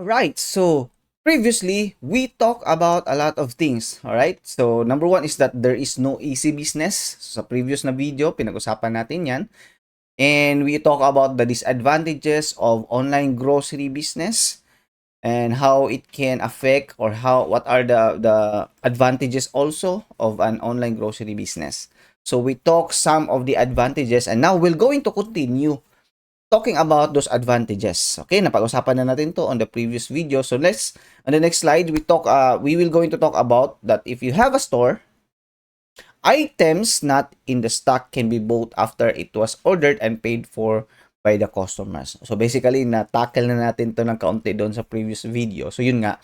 Alright, so previously we talked about a lot of things. Alright, so number one is that there is no easy business. Sa previous na video, pinag-usapan natin yan. And we talk about the disadvantages of online grocery business and how it can affect or what are the advantages also of an online grocery business. So we talk some of the advantages and now we're going to continue talking about those advantages. Okay, napag-usapan na natin to on the previous video. So let's, on the next slide, we will going to talk about that if you have a store, items not in the stock can be bought after it was ordered and paid for by the customers. So basically, na-tackle na natin to ng kaunti doon sa previous video. So yun nga,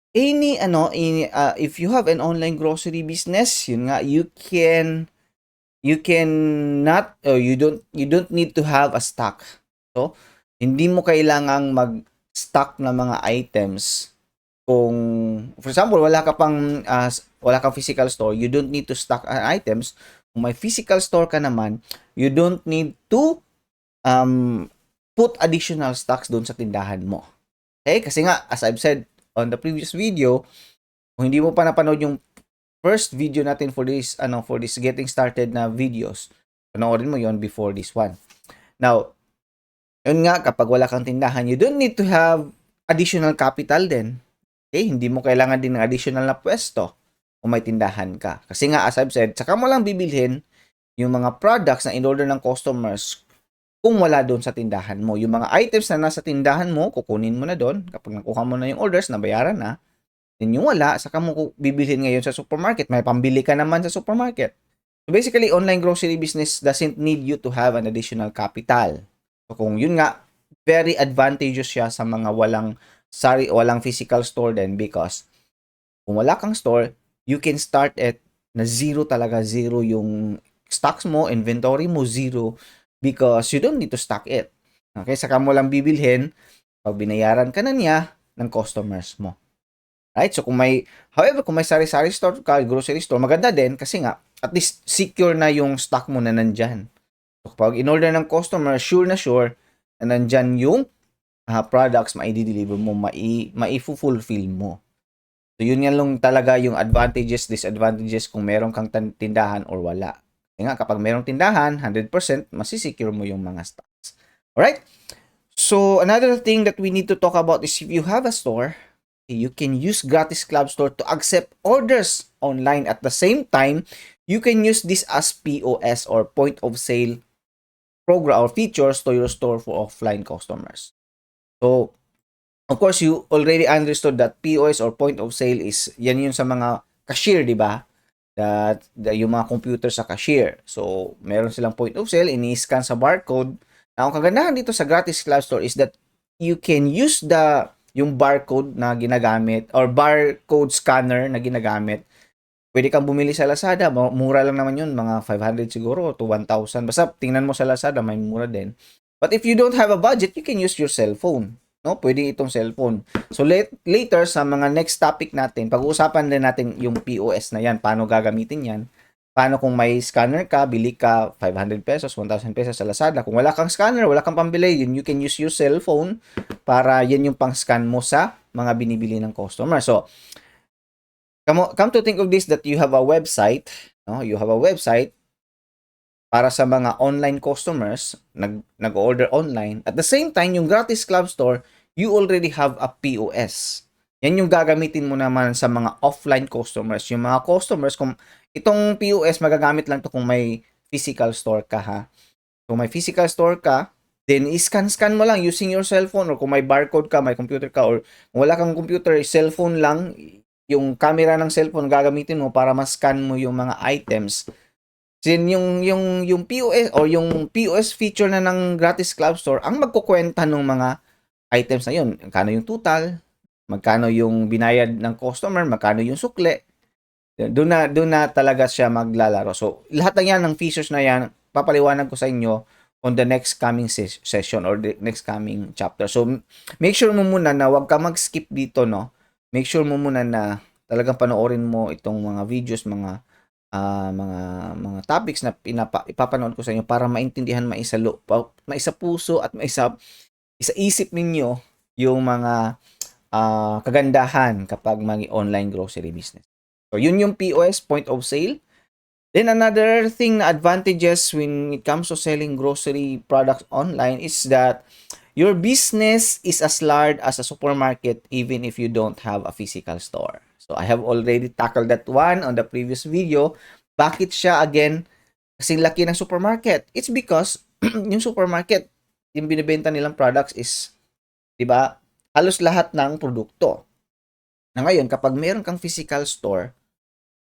if you have an online grocery business, yun nga, you cannot you don't need to have a stock. So, hindi mo kailangang mag-stock ng mga items kung for example, wala kang physical store, you don't need to stock items. Kung may physical store ka naman, you don't need to put additional stocks doon sa tindahan mo. Okay? Kasi nga, as I've said on the previous video, kung hindi mo pa napanood yung first video natin for this getting started na videos, panoorin mo yon before this one. Now, yun nga, kapag wala kang tindahan, you don't need to have additional capital din. Okay? Hindi mo kailangan din ng additional na pwesto kung may tindahan ka. Kasi nga, as I've said, saka mo lang bibilhin yung mga products na in-order ng customers kung wala doon sa tindahan mo. Yung mga items na nasa tindahan mo, kukunin mo na doon. Kapag nakuha mo na yung orders, nabayaran na. Then yung wala, saka mo bibilhin ngayon sa supermarket. May pambili ka naman sa supermarket. So basically, online grocery business doesn't need you to have an additional capital. So kung yun nga, very advantageous siya sa mga walang physical store din because kung wala kang store, you can start at na zero talaga, zero yung stocks mo, inventory mo, zero because you don't need to stock it. Okay, saka mo lang bibilhin pag binayaran ka na niya ng customers mo. Right? So kung may sari-sari store ka, grocery store, maganda din kasi nga at least secure na yung stock mo na nandyan. So kapag in-order ng customer, sure na nandyan yung products mai-deliver mo, mai-fulfill mo. So yun yan lang talaga yung advantages, disadvantages kung meron kang tindahan or wala. Kasi nga kapag merong tindahan, 100% masisecure mo yung mga stocks. Alright? So another thing that we need to talk about is if you have a store, you can use Gratis Club Store to accept orders online. At the same time, you can use this as POS or point of sale program or features to your store for offline customers. So, of course, you already understood that POS or point of sale is yan yun sa mga cashier, di ba? Yung mga computer sa cashier. So, meron silang point of sale, ini-scan sa barcode. Now, ang kagandahan dito sa Gratis Club Store is that you can use yung barcode na ginagamit or barcode scanner na ginagamit. Pwede kang bumili sa Lazada, mura lang naman yun, mga 500 siguro to 1,000. Basta tingnan mo sa Lazada, may mura din. But if you don't have a budget, you can use your cellphone. No? Pwede itong cellphone. So later sa mga next topic natin, pag-uusapan din natin yung POS na yan, paano gagamitin yan. Paano kung may scanner ka, bili ka 500 pesos, 1,000 pesos sa Lazada. Kung wala kang scanner, wala kang pambili, you can use your cellphone para yan yung pang-scan mo sa mga binibili ng customer. So, come to think of this that you have a website, no? You have a website para sa mga online customers, nag-order online. At the same time, yung Gratis Club Store, you already have a POS. Yan yung gagamitin mo naman sa mga offline customers. Yung mga customers, kung itong POS, magagamit lang to kung may physical store ka, ha? Kung may physical store ka, then scan mo lang using your cellphone, or kung may barcode ka, may computer ka, or kung wala kang computer, cellphone lang, yung camera ng cellphone gagamitin mo para ma-scan mo yung mga items. Then yung POS or yung POS feature na ng Gratis Club Store ang magkukwenta ng mga items na yun. Magkano yung total, magkano yung binayad ng customer, magkano yung sukle. Doon na talaga siya maglalaro. So, lahat ng yan, ng features na yan, papaliwanag ko sa inyo on the next coming session or the next coming chapter. So, make sure mo muna na wag ka mag-skip dito, no? Make sure mo muna na talagang panoorin mo itong mga videos, mga topics na ipapanood ko sa inyo para maintindihan, maisa puso at maisa isip ninyo yung mga kagandahan kapag mag-online grocery business. So, yun yung POS, point of sale. Then another thing na advantages when it comes to selling grocery products online is that your business is as large as a supermarket even if you don't have a physical store. So I have already tackled that one on the previous video. Bakit siya again kasing laki ng supermarket? It's because yung supermarket, yung binibenta nilang products is, 'di ba? Halos lahat ng produkto. Na ngayon kapag meron kang physical store,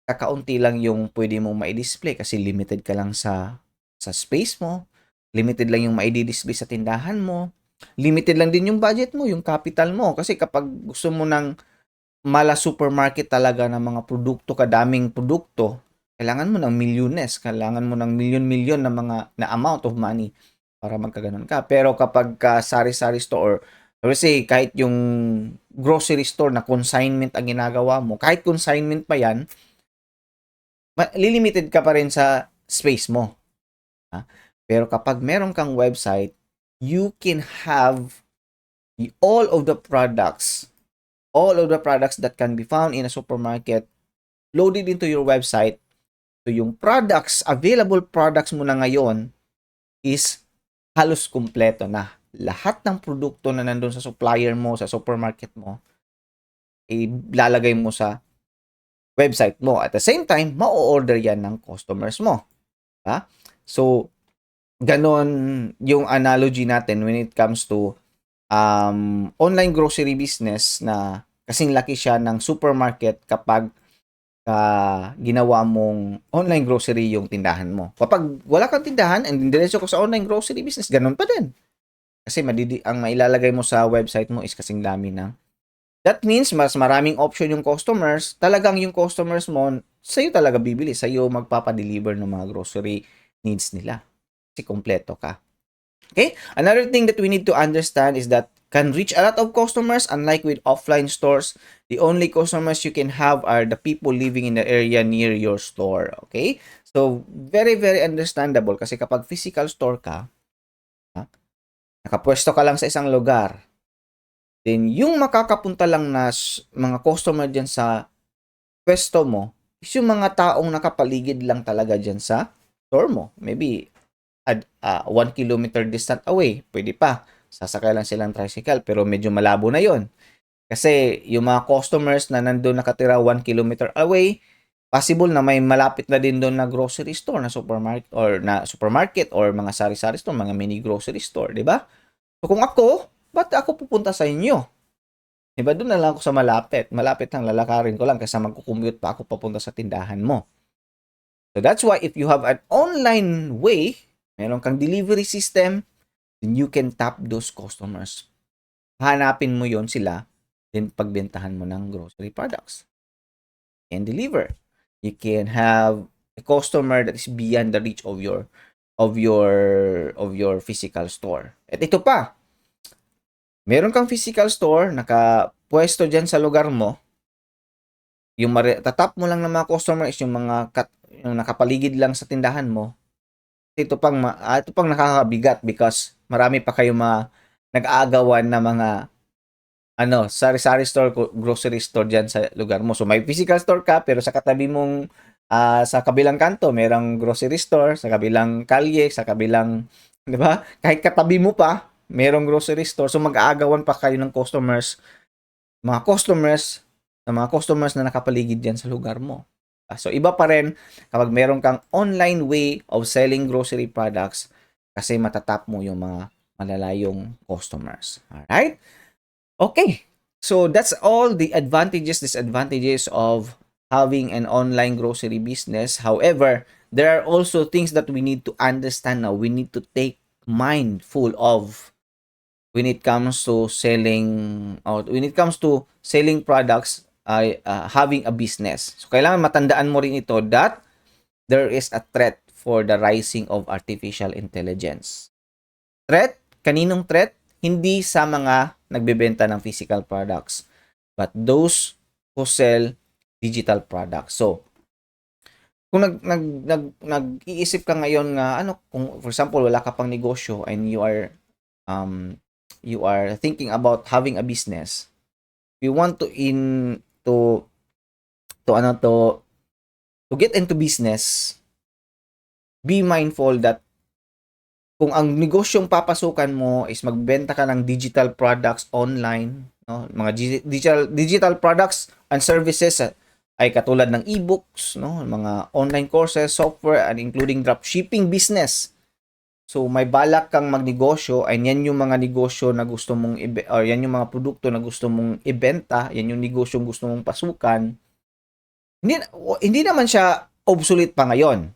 kakaunti lang yung pwede mong mai-display kasi limited ka lang sa space mo, limited lang yung mai-display sa tindahan mo, limited lang din yung budget mo, yung capital mo. Kasi kapag gusto mo ng mala supermarket talaga ng mga produkto, kadaming produkto, kailangan mo ng milyones, kailangan mo ng milyon-milyon na mga na amount of money para magkaganon ka. Pero kapag sari-sari store, or let's say kahit yung grocery store na consignment ang ginagawa mo, kahit consignment pa yan, limited ka pa rin sa space mo. Ha? Pero kapag meron kang website, you can have all of the products, that can be found in a supermarket loaded into your website. So yung available products mo na ngayon is halos kumpleto na. Lahat ng produkto na nandun sa supplier mo, sa supermarket mo, ilalagay mo sa website mo. At the same time, ma-order yan ng customers mo. Ha? So, ganon yung analogy natin when it comes to online grocery business na kasing laki siya ng supermarket kapag ginawa mong online grocery yung tindahan mo. Kapag wala kang tindahan and diretso ko sa online grocery business, ganon pa din. Kasi ang mailalagay mo sa website mo is kasing dami ng. That means mas maraming option yung customers. Talagang yung customers mo, sa'yo talaga bibili. Sa'yo magpapadeliver ng mga grocery needs nila. Kasi kompleto ka. Okay? Another thing that we need to understand is that can reach a lot of customers. Unlike with offline stores, the only customers you can have are the people living in the area near your store. Okay? So, very, very understandable kasi kapag physical store ka, nakapwesto ka lang sa isang lugar, then yung makakapunta lang na mga customer dyan sa pwesto mo is yung mga taong nakapaligid lang talaga dyan sa store mo. Maybe 1 kilometer distant away, pwede pa. Sasakay lang silang tricycle, pero medyo malabo na yon. Kasi yung mga customers na nandun nakatira 1 kilometer away, possible na may malapit na din doon na grocery store, na supermarket or mga sari-sari store, mga mini grocery store, di ba? So kung ako, ba't ako pupunta sa inyo? Di ba doon na lang ako sa malapit. Malapit lang, lalakarin ko lang kasi magkukommute pa ako papunta sa tindahan mo. So that's why if you have an online way, meron kang delivery system, then you can tap those customers. Hanapin mo yon sila, then pagbentahan mo ng grocery products. And deliver. You can have a customer that is beyond the reach of your physical store. At ito pa, meron kang physical store, nakapwesto dyan sa lugar mo, yung tatap mo lang ng mga customer is yung yung nakapaligid lang sa tindahan mo. Ito pang nakakabigat because marami pa kayong nag-aagawan na mga sari-sari store, grocery store dyan sa lugar mo. So may physical store ka pero sa katabi mong sa kabilang kanto merong grocery store, sa kabilang kalye, sa kabilang, 'di ba? Kahit katabi mo pa merong grocery store. So mag-aagawan pa kayo ng mga customers na nakapaligid dyan sa lugar mo. So, iba pa rin kapag meron kang online way of selling grocery products kasi matatap mo yung mga malalayong customers. Alright? Okay. So, that's all the disadvantages of having an online grocery business. However, there are also things that we need to understand now. We need to take mindful of when it comes to selling products, having a business. So, kailangan matandaan mo rin ito that there is a threat for the rising of artificial intelligence. Threat? Kaninong threat? Hindi sa mga nagbebenta ng physical products, but those who sell digital products. So, kung nag-iisip ka ngayon nga, kung for example, wala ka pang negosyo and you are you are thinking about having a business, if you want to get into business, be mindful that kung ang negosyong papasukan mo is magbenta ka ng digital products online, no? Mga digital products and services ay katulad ng e-books, no? Mga online courses, software, and including dropshipping business. So may balak kang magnegosyo, ay yan yung mga negosyo na gusto mong or yan yung mga produkto na gusto mong ibenta, yan yung negosyong gusto mong pasukan. Hindi naman siya obsolete pa ngayon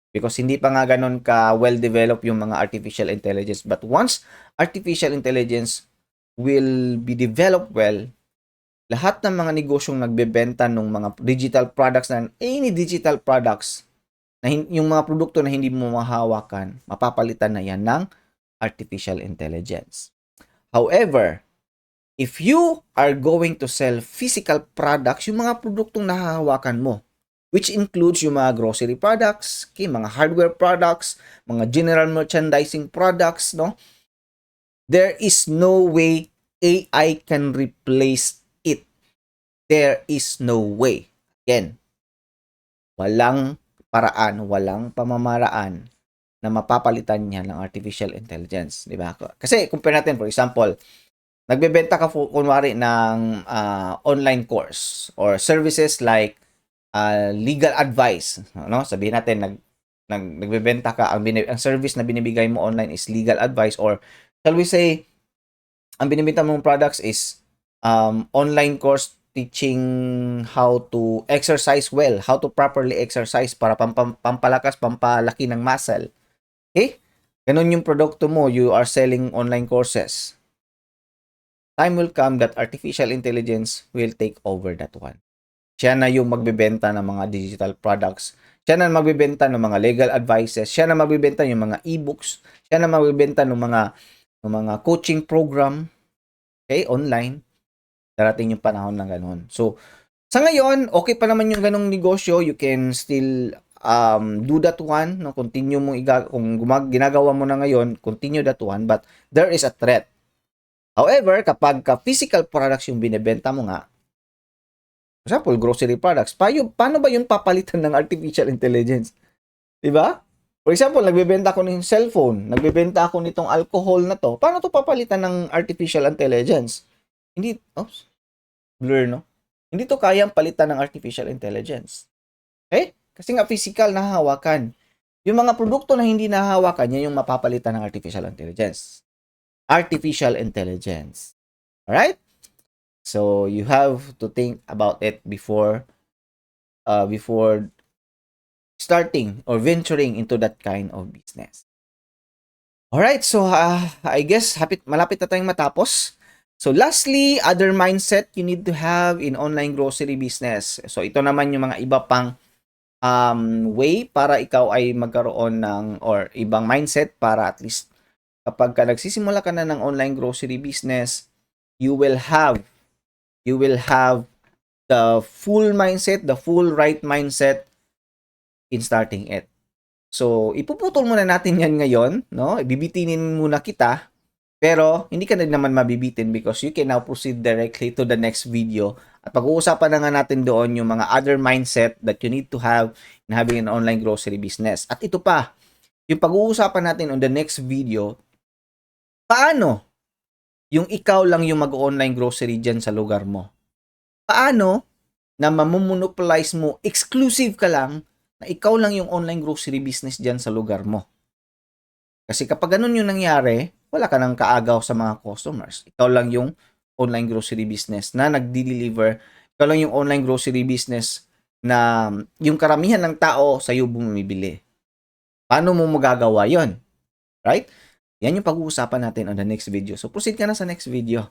because hindi pa nga ganun ka well-developed yung mga artificial intelligence. But once artificial intelligence will be developed well, lahat ng mga negosyong nagbebenta ng mga digital products na any digital products na yung mga produkto na hindi mo mahawakan, mapapalitan na yan ng artificial intelligence. However, if you are going to sell physical products, yung mga produktong nahahawakan mo, which includes yung mga grocery products, okay, mga hardware products, mga general merchandising products, no? There is no way AI can replace it. There is no way. Again, walang paraan, walang pamamaraan na mapapalitan niya ng artificial intelligence, di ba? Kasi compare natin, for example, nagbebenta ka kunwari ng online course or services like legal advice, no? Sabihin natin nagbebenta ka, ang service na binibigay mo online is legal advice, or shall we say ang binibenta mong products is online course teaching how to exercise well, how to properly exercise para pampalakas, pampalaki ng muscle. Okay? Ganun yung produkto mo, you are selling online courses. Time will come that artificial intelligence will take over that one. Siya na yung magbebenta ng mga digital products. Siya na magbebenta ng mga legal advices. Siya na magbebenta yung mga e-books. Siya na magbebenta ng mga coaching program, okay, online. Darating yung panahon ng ganun. So, sa ngayon, okay pa naman yung ganung negosyo. You can still do that one. No? Continue mo, kung ginagawa mo na ngayon, continue that one. But there is a threat. However, kapag physical products yung binebenta mo nga, for example, grocery products, paano ba yung papalitan ng artificial intelligence? Diba? For example, nagbebenta ako ng cellphone, nagbebenta ako nitong alcohol na to, paano to papalitan ng artificial intelligence? Hindi, blur, no? Hindi to kayang palitan ng artificial intelligence. Okay? Kasi nga physical, nahahawakan. Yung mga produkto na hindi nahahawakan, yan yung mapapalitan ng artificial intelligence. Artificial intelligence. Alright? So, you have to think about it before starting or venturing into that kind of business. Alright, so I guess malapit na tayong matapos. So lastly, other mindset you need to have in online grocery business. So ito naman yung mga iba pang way para ikaw ay magkaroon ng or ibang mindset para at least kapag ka nagsisimula ka na ng online grocery business, you will have the full mindset, the full right mindset in starting it. So, ipuputol muna natin yan ngayon, no? Ibibitinin muna kita, pero hindi ka na naman mabibitin because you can now proceed directly to the next video. At pag-uusapan na nga natin doon yung mga other mindset that you need to have in having an online grocery business. At ito pa, yung pag-uusapan natin on the next video, paano yung ikaw lang yung mag-online grocery dyan sa lugar mo? Paano na mamomonopolize mo, exclusive ka lang, na ikaw lang yung online grocery business dyan sa lugar mo? Kasi kapag ganun yung nangyari, wala ka nang kaagaw sa mga customers. Ikaw lang yung online grocery business na nagdi-deliver. Ikaw lang yung online grocery business na yung karamihan ng tao sa iyo bumibili. Paano mo magagawa yon? Right? Yan yung pag-uusapan natin on the next video. So proceed ka na sa next video.